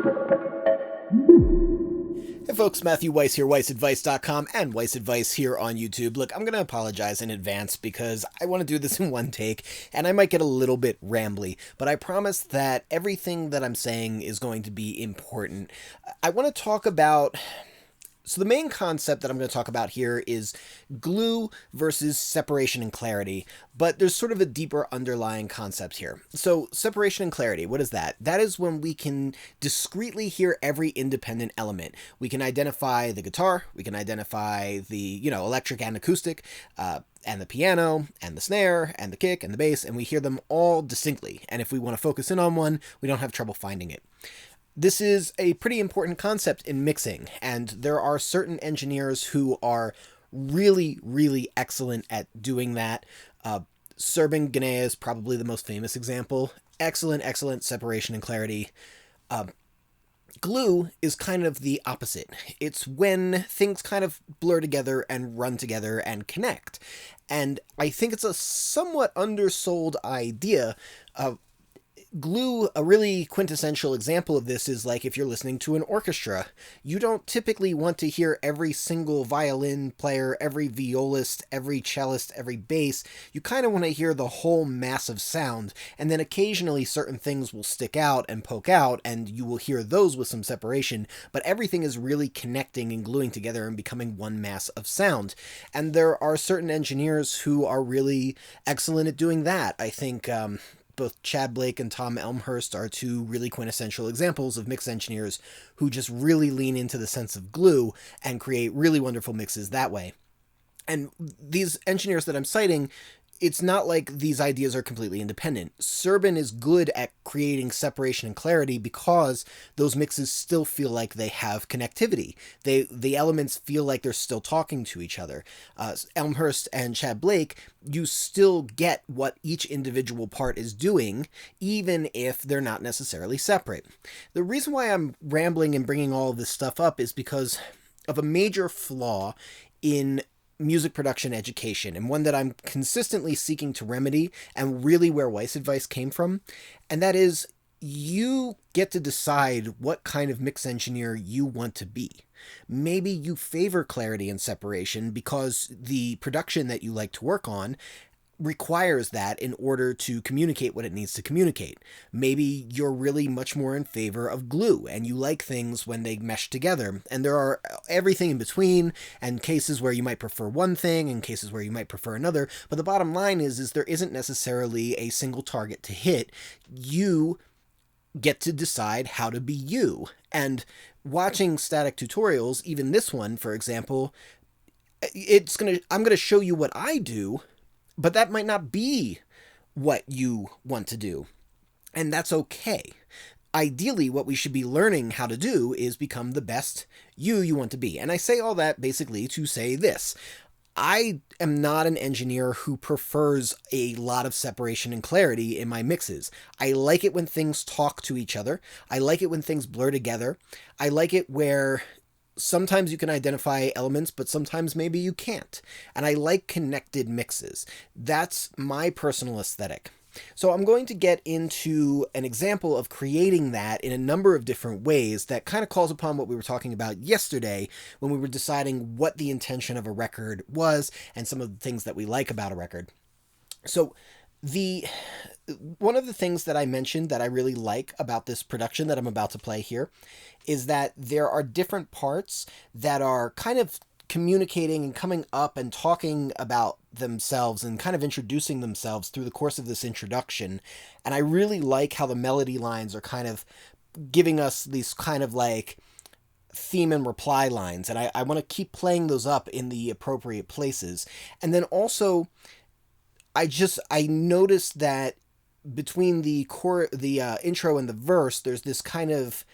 Hey folks, Matthew Weiss here, WeissAdvice.com and Weiss Advice here on YouTube. Look, I'm going to apologize in advance because I want to do this in one take and I might get a little bit rambly, but I promise that everything that I'm saying is going to be important. I want to talk about... So the main concept that I'm going to talk about here is glue versus separation and clarity, but there's sort of a deeper underlying concept here. So separation and clarity, what is that? That is when we can discreetly hear every independent element. We can identify the guitar, we can identify the, electric and acoustic, and the piano, and the snare, and the kick, and the bass, and we hear them all distinctly. And if we want to focus in on one, we don't have trouble finding it. This is a pretty important concept in mixing, and there are certain engineers who are really, really excellent at doing that. Serban Ghenea is probably the most famous example. Excellent separation and clarity. Glue is kind of the opposite. It's when things kind of blur together and run together and connect. And I think it's a somewhat undersold idea. Glue, a really quintessential example of this is like if you're listening to an orchestra. You don't typically want to hear every single violin player, every violist, every cellist, every bass. You kind of want to hear the whole massive sound, and then occasionally certain things will stick out and poke out, and you will hear those with some separation, but everything is really connecting and gluing together and becoming one mass of sound. And there are certain engineers who are really excellent at doing that. I think both Chad Blake and Tom Elmhurst are two really quintessential examples of mix engineers who just really lean into the sense of glue and create really wonderful mixes that way. And these engineers that I'm citing, it's not like these ideas are completely independent. Serban is good at creating separation and clarity because those mixes still feel like they have connectivity. The elements feel like they're still talking to each other. Elmhurst and Chad Blake, you still get what each individual part is doing, even if they're not necessarily separate. The reason why I'm rambling and bringing all of this stuff up is because of a major flaw in music production education, and one that I'm consistently seeking to remedy, and really where Weiss Advice came from, and that is you get to decide what kind of mix engineer you want to be. Maybe you favor clarity and separation because the production that you like to work on requires that in order to communicate what it needs to communicate. Maybe you're really much more in favor of glue and you like things when they mesh together. And there are everything in between, and cases where you might prefer one thing and cases where you might prefer another. But the bottom line is there isn't necessarily a single target to hit. You get to decide how to be you. And watching static tutorials, even this one, for example, I'm gonna show you what I do, but that might not be what you want to do. And that's okay. Ideally, what we should be learning how to do is become the best you want to be. And I say all that basically to say this. I am not an engineer who prefers a lot of separation and clarity in my mixes. I like it when things talk to each other. I like it when things blur together. I like it where sometimes you can identify elements, but sometimes maybe you can't. And I like connected mixes. That's my personal aesthetic. So I'm going to get into an example of creating that in a number of different ways that kind of calls upon what we were talking about yesterday when we were deciding what the intention of a record was and some of the things that we like about a record. So one of the things that I mentioned that I really like about this production that I'm about to play here is that there are different parts that are kind of communicating and coming up and talking about themselves and kind of introducing themselves through the course of this introduction. And I really like how the melody lines are kind of giving us these kind of like theme and reply lines. And I want to keep playing those up in the appropriate places. And then also, I noticed that between the intro and the verse, there's this kind of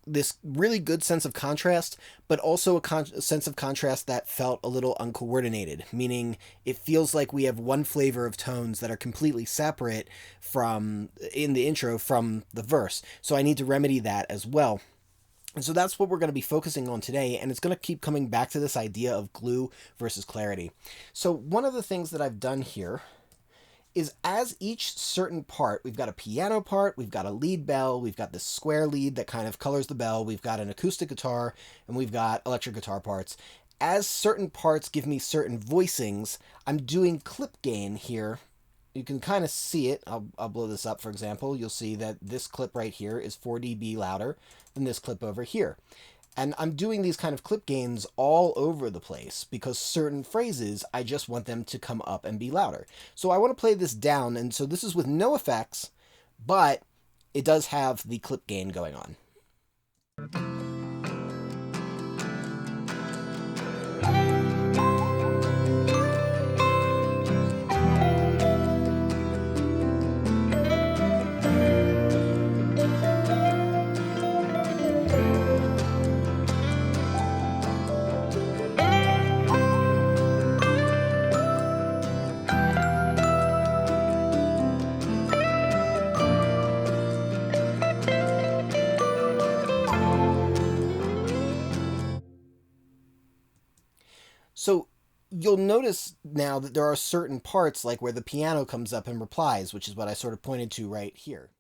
this really good sense of contrast, but also a sense of contrast that felt a little uncoordinated, meaning it feels like we have one flavor of tones that are completely separate in the intro from the verse. So I need to remedy that as well. And so that's what we're going to be focusing on today, and it's going to keep coming back to this idea of glue versus clarity. So one of the things that I've done here is as each certain part, we've got a piano part, we've got a lead bell, we've got this square lead that kind of colors the bell, we've got an acoustic guitar, and we've got electric guitar parts. As certain parts give me certain voicings, I'm doing clip gain here. You can kind of see it. I'll blow this up, for example. You'll see that this clip right here is 4 dB louder than this clip over here. And I'm doing these kind of clip gains all over the place because certain phrases, I just want them to come up and be louder. So I want to play this down, and so this is with no effects, but it does have the clip gain going on. So you'll notice now that there are certain parts, like where the piano comes up and replies, which is what I sort of pointed to right here.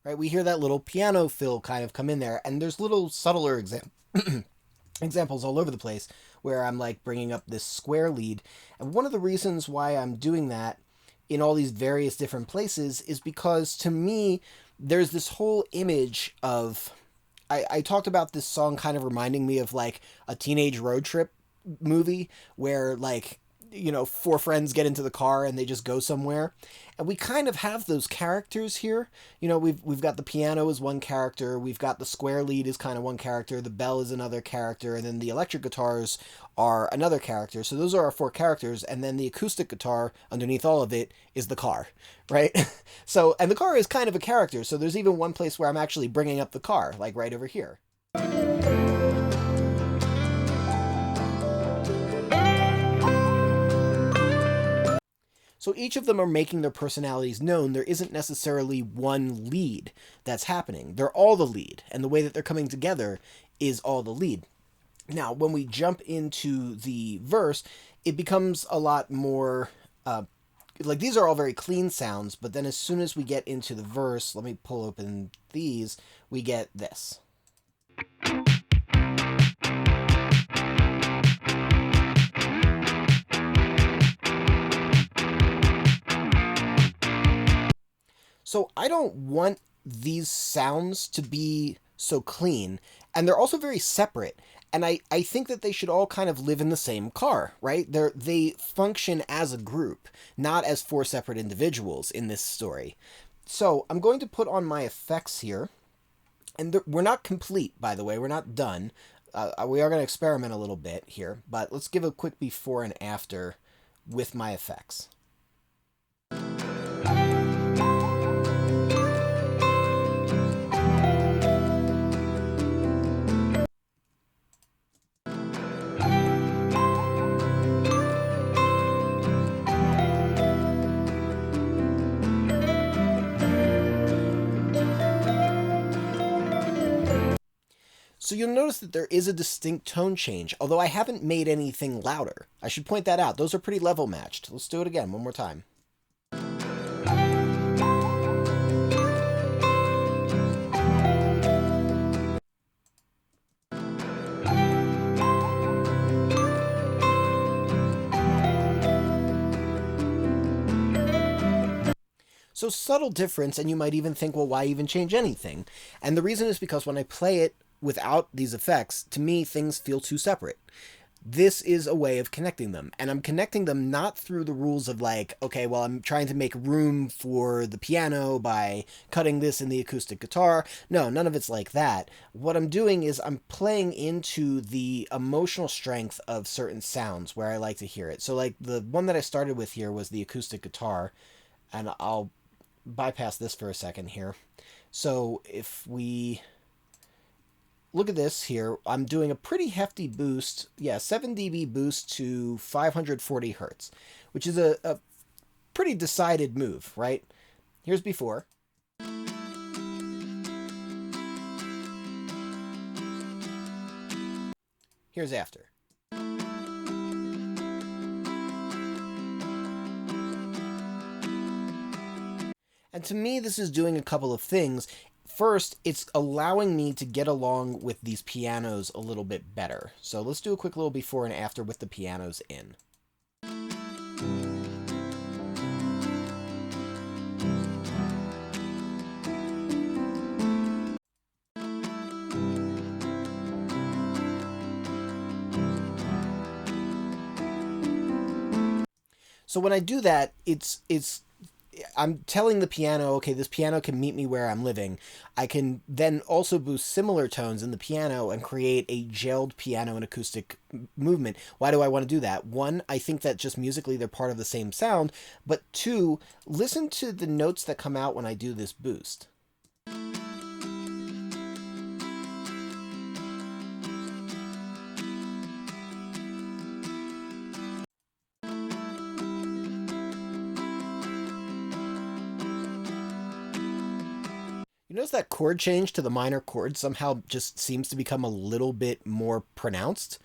Right, we hear that little piano fill kind of come in there, and there's little subtler examples all over the place where I'm like bringing up this square lead. And one of the reasons why I'm doing that in all these various different places is because, to me, there's this whole image of, I talked about this song kind of reminding me of like a teenage road trip movie where, like, you know, four friends get into the car and they just go somewhere. And we kind of have those characters here. You know, we've got the piano as one character, we've got the square lead as kind of one character, the bell is another character, and then the electric guitars are another character. So those are our four characters, and then the acoustic guitar underneath all of it is the car, right? So, and the car is kind of a character, so there's even one place where I'm actually bringing up the car, like right over here. So each of them are making their personalities known. There isn't necessarily one lead that's happening. They're all the lead, and the way that they're coming together is all the lead. Now, when we jump into the verse, it becomes a lot more, like, these are all very clean sounds, but then as soon as we get into the verse, let me pull open these, we get this. So I don't want these sounds to be so clean, and they're also very separate. And I think that they should all kind of live in the same car, right? They function as a group, not as four separate individuals in this story. So I'm going to put on my effects here, and we're not complete, by the way. We're not done. We are going to experiment a little bit here, but let's give a quick before and after with my effects. So you'll notice that there is a distinct tone change, although I haven't made anything louder. I should point that out. Those are pretty level matched. Let's do it again one more time. So subtle difference, and you might even think, well, why even change anything? And the reason is because when I play it without these effects, to me, things feel too separate. This is a way of connecting them, and I'm connecting them not through the rules of like, okay, well, I'm trying to make room for the piano by cutting this in the acoustic guitar. No, none of it's like that. What I'm doing is I'm playing into the emotional strength of certain sounds where I like to hear it. So like the one that I started with here was the acoustic guitar, and I'll bypass this for a second here. So if we look at this here, I'm doing a pretty hefty boost, 7 dB boost to 540 hertz, which is a pretty decided move, right? Here's before. Here's after. And to me, this is doing a couple of things. First, it's allowing me to get along with these pianos a little bit better. So let's do a quick little before and after with the pianos in. So when I do that, I'm telling the piano, okay, this piano can meet me where I'm living. I can then also boost similar tones in the piano and create a gelled piano and acoustic movement. Why do I want to do that? One, I think that just musically they're part of the same sound, but two, listen to the notes that come out when I do this boost. You notice that chord change to the minor chord somehow just seems to become a little bit more pronounced?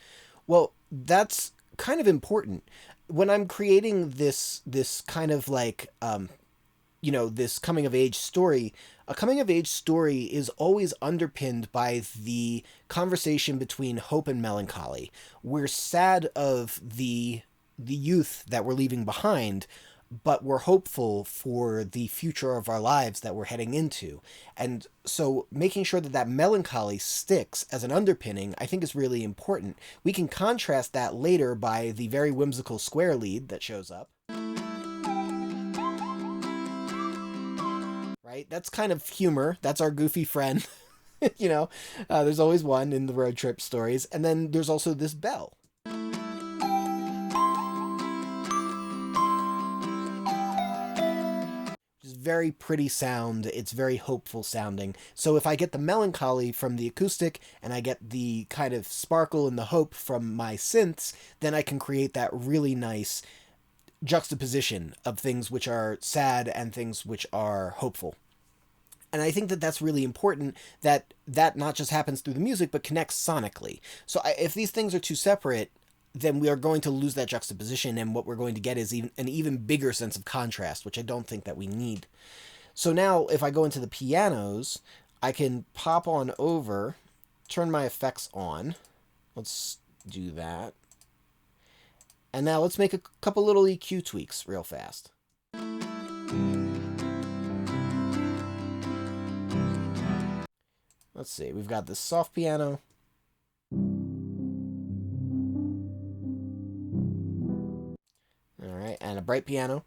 Well, that's kind of important. When I'm creating this kind of like this coming of age story, a coming of age story is always underpinned by the conversation between hope and melancholy. We're sad of the youth that we're leaving behind, but we're hopeful for the future of our lives that we're heading into. And so making sure that that melancholy sticks as an underpinning, I think is really important. We can contrast that later by the very whimsical square lead that shows up. Right? That's kind of humor. That's our goofy friend. There's always one in the road trip stories. And then there's also this bell. Very pretty sound. It's very hopeful sounding. So if I get the melancholy from the acoustic and I get the kind of sparkle and the hope from my synths, then I can create that really nice juxtaposition of things which are sad and things which are hopeful. And I think that that's really important, that not just happens through the music, but connects sonically. So if these things are too separate, then we are going to lose that juxtaposition, and what we're going to get is an even bigger sense of contrast, which I don't think that we need. So now, if I go into the pianos, I can pop on over, turn my effects on. Let's do that. And now let's make a couple little EQ tweaks real fast. Let's see, we've got this soft piano. Alright, and a bright piano.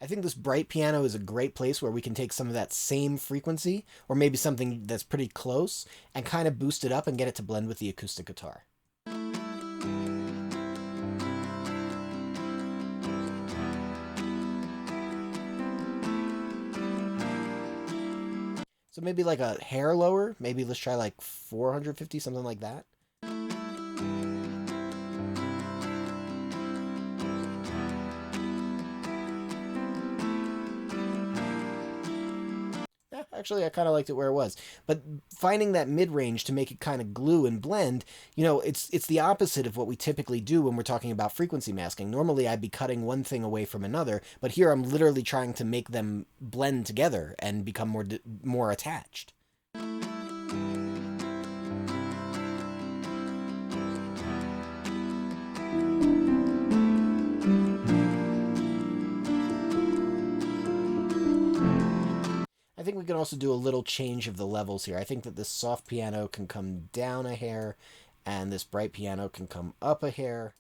I think this bright piano is a great place where we can take some of that same frequency, or maybe something that's pretty close, and kind of boost it up and get it to blend with the acoustic guitar. So maybe like a hair lower. Maybe let's try like 450, something like that. Actually, I kind of liked it where it was. But finding that mid-range to make it kind of glue and blend, it's the opposite of what we typically do when we're talking about frequency masking. Normally, I'd be cutting one thing away from another, but here I'm literally trying to make them blend together and become more attached. I think we can also do a little change of the levels here. I think that this soft piano can come down a hair, and this bright piano can come up a hair.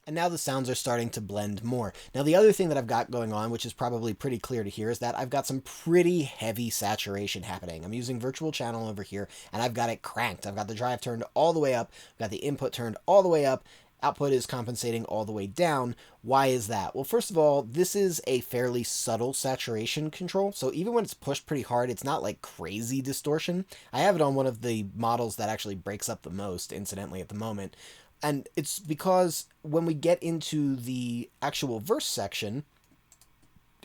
And now the sounds are starting to blend more. Now the other thing that I've got going on, which is probably pretty clear to hear, is that I've got some pretty heavy saturation happening. I'm using virtual channel over here, and I've got it cranked. I've got the drive turned all the way up, I've got the input turned all the way up, output is compensating all the way down. Why is that? Well, first of all, this is a fairly subtle saturation control, so even when it's pushed pretty hard, it's not like crazy distortion. I have it on one of the models that actually breaks up the most, incidentally, at the moment. And it's because when we get into the actual verse section,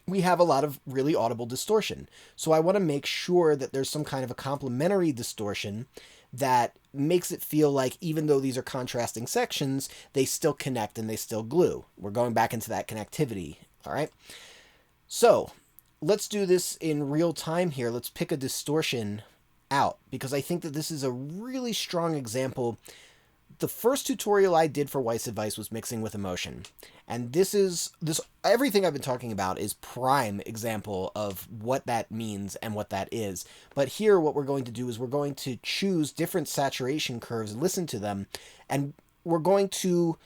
we have a lot of really audible distortion. So I want to make sure that there's some kind of a complementary distortion that makes it feel like even though these are contrasting sections, they still connect and they still glue. We're going back into that connectivity, all right? So let's do this in real time here. Let's pick a distortion out, because I think that this is a really strong example. The first tutorial I did for Weiss Advice was mixing with emotion. And this everything I've been talking about is prime example of what that means and what that is. But here what we're going to do is we're going to choose different saturation curves, listen to them, and we're going to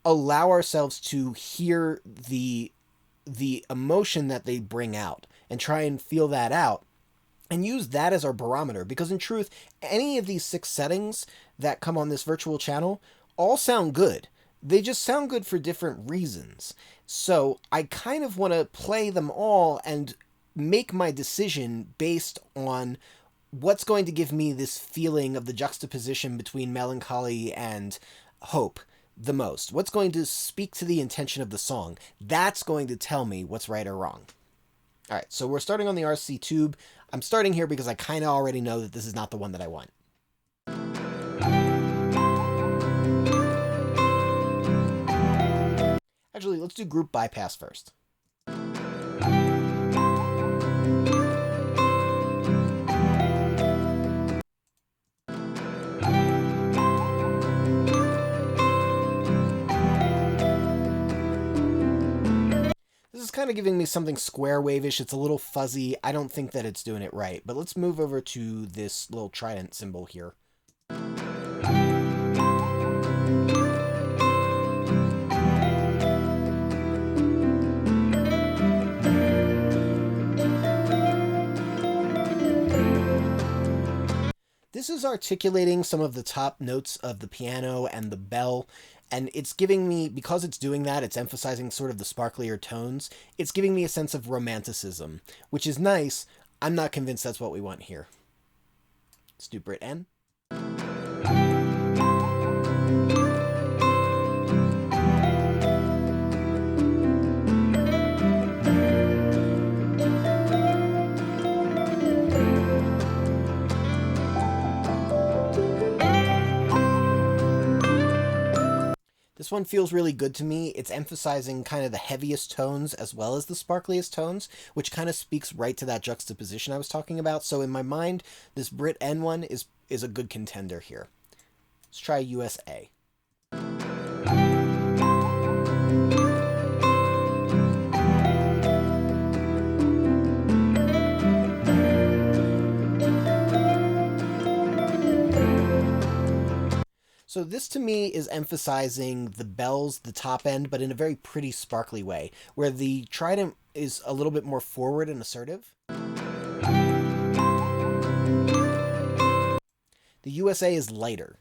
allow ourselves to hear the emotion that they bring out and try and feel that out and use that as our barometer, because in truth, any of these 6 settings that come on this virtual channel all sound good. They just sound good for different reasons. So I kind of want to play them all and make my decision based on what's going to give me this feeling of the juxtaposition between melancholy and hope the most. What's going to speak to the intention of the song? That's going to tell me what's right or wrong. All right, so we're starting on the RC tube. I'm starting here because I kind of already know that this is not the one that I want. Actually, let's do group bypass first. This is kind of giving me something square wave-ish. It's a little fuzzy. I don't think that it's doing it right. But let's move over to this little trident symbol here. This is articulating some of the top notes of the piano and the bell, and it's giving me, because it's doing that, it's emphasizing sort of the sparklier tones, it's giving me a sense of romanticism, which is nice. I'm not convinced that's what we want here. Let's do Brit N. This one feels really good to me. It's emphasizing kind of the heaviest tones as well as the sparkliest tones, which kind of speaks right to that juxtaposition I was talking about. So in my mind, this Brit N one is a good contender here. Let's try USA. So this to me is emphasizing the bells, the top end, but in a very pretty sparkly way, where the trident is a little bit more forward and assertive. The USA is lighter.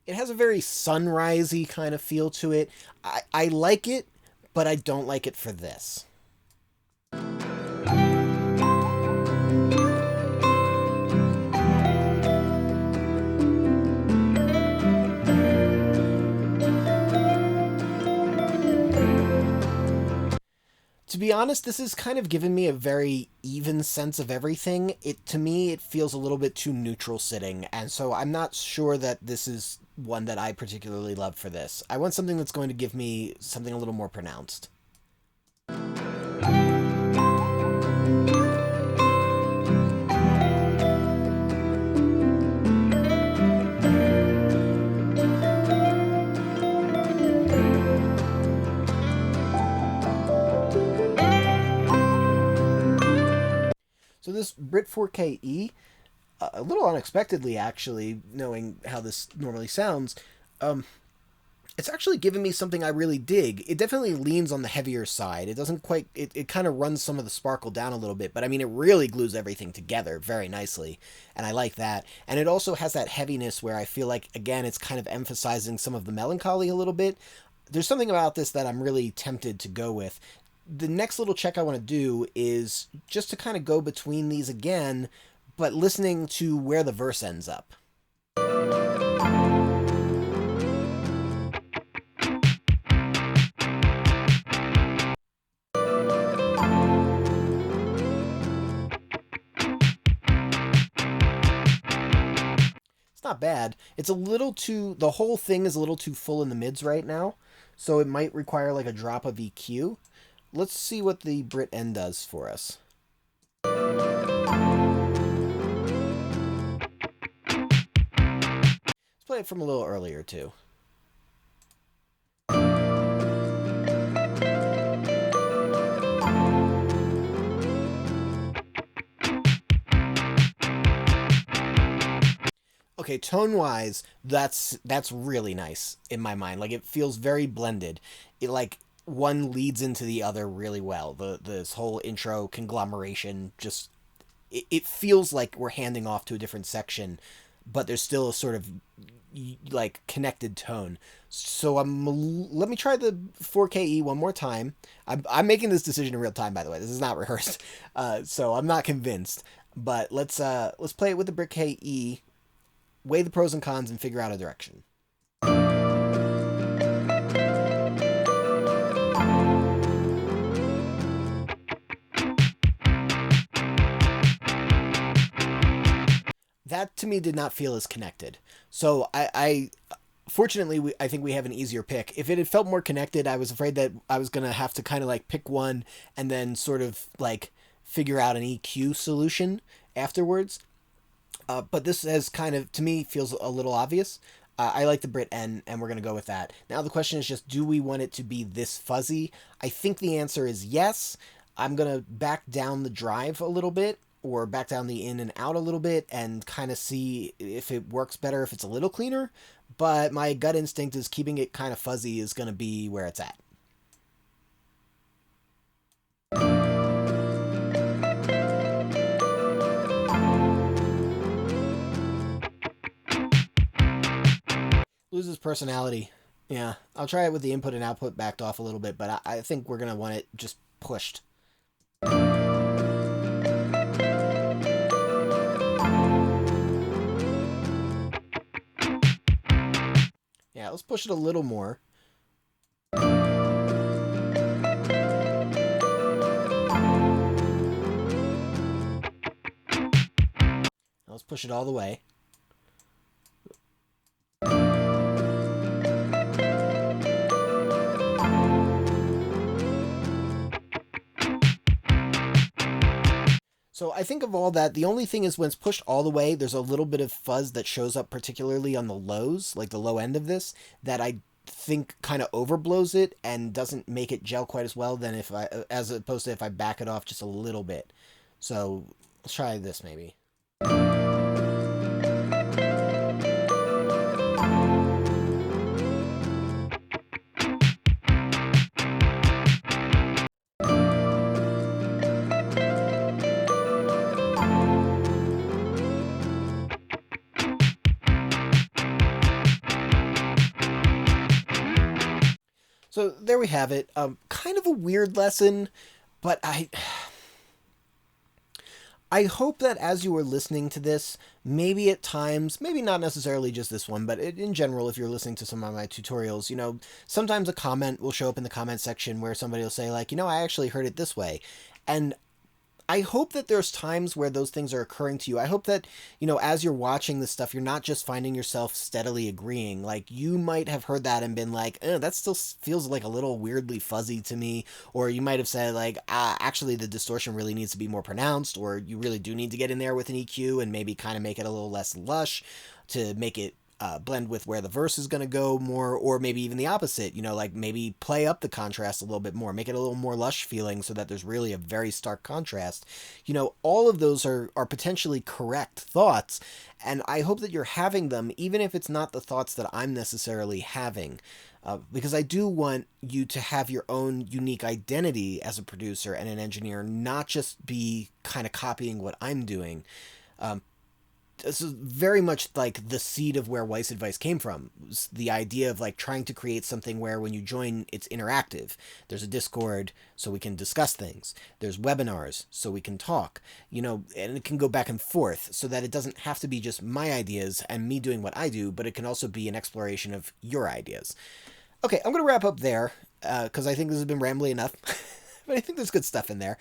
It has a very sunrisey kind of feel to it. I like it, but I don't like it for this. To be honest, this has kind of given me a very even sense of everything. To me, it feels a little bit too neutral sitting, and so I'm not sure that this is one that I particularly love for this. I want something that's going to give me something a little more pronounced. So this Brit 4KE, a little unexpectedly actually, knowing how this normally sounds, it's actually given me something I really dig. It definitely leans on the heavier side. It doesn't quite, it kind of runs some of the sparkle down a little bit, but I mean, it really glues everything together very nicely, and I like that. And it also has that heaviness where I feel like, again, it's kind of emphasizing some of the melancholy a little bit. There's something about this that I'm really tempted to go with. the next little check I want to do is just to kind of go between these again, but listening to where the verse ends up. It's not bad. It's a little too, the whole thing is a little too full in the mids right now, so it might require like a drop of EQ. Let's see what the Brit end does for us. Let's play it from a little earlier too. Okay, tone-wise, that's really nice in my mind. Like it feels very blended. It like one leads into the other really well. This whole intro conglomeration just it feels like we're handing off to a different section, but there's still a sort of like connected tone. So let me try the 4KE one more time. I'm making this decision in real time, by the way. This is not rehearsed, so I'm not convinced. But let's play it with the Brit KE, weigh the pros and cons, and figure out a direction. That to me did not feel as connected. So I fortunately, I think we have an easier pick. If it had felt more connected, I was afraid that I was going to have to kind of like pick one and then sort of like figure out an EQ solution afterwards. But this has kind of, to me, feels a little obvious. I like the Brit N, and we're going to go with that. Now the question is just, do we want it to be this fuzzy? I think the answer is yes. I'm going to back down the drive a little bit, or back down the in and out a little bit, and kind of see if it works better if it's a little cleaner. But my gut instinct is keeping it kind of fuzzy is going to be where it's at. Loses personality. Yeah, I'll try it with the input and output backed off a little bit, but I think we're going to want it just pushed. Yeah, let's push it a little more. Let's push it all the way. So I think of all that, the only thing is when it's pushed all the way, there's a little bit of fuzz that shows up particularly on the lows, like the low end of this, that I think kind of overblows it and doesn't make it gel quite as well than if I, as opposed to if I back it off just a little bit. So let's try this maybe. So there we have it. Kind of a weird lesson, but I hope that as you are listening to this, maybe at times, maybe not necessarily just this one, but in general, if you're listening to some of my tutorials, you know, sometimes a comment will show up in the comment section where somebody will say like, you know, I actually heard it this way. And I hope that there's times where those things are occurring to you. I hope that, you know, as you're watching this stuff, you're not just finding yourself steadily agreeing. Like, you might have heard that and been like, that still feels like a little weirdly fuzzy to me. Or you might have said, like, actually, the distortion really needs to be more pronounced. Or you really do need to get in there with an EQ and maybe kind of make it a little less lush to make it blend with where the verse is going to go more, or maybe even the opposite, you know, like maybe play up the contrast a little bit more, make it a little more lush feeling so that there's really a very stark contrast. You know, all of those are potentially correct thoughts, and I hope that you're having them, even if it's not the thoughts that I'm necessarily having. Because I do want you to have your own unique identity as a producer and an engineer, not just be kind of copying what I'm doing. this is very much like the seed of where Weiss Advice came from. It was the idea of like trying to create something where when you join, it's interactive. There's a Discord so we can discuss things. There's webinars so we can talk, and it can go back and forth so that it doesn't have to be just my ideas and me doing what I do, but it can also be an exploration of your ideas. Okay, I'm going to wrap up there because I think this has been rambly enough. But I think there's good stuff in there.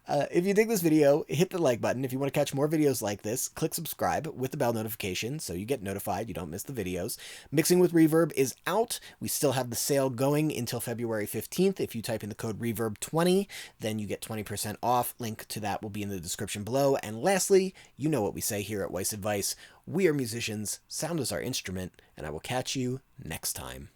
If you dig this video, hit the like button. If you want to catch more videos like this, click subscribe with the bell notification so you get notified, you don't miss the videos. Mixing with Reverb is out. We still have the sale going until February 15th. If you type in the code REVERB20, then you get 20% off. Link to that will be in the description below. And lastly, you know what we say here at Weiss Advice. We are musicians, sound is our instrument, and I will catch you next time.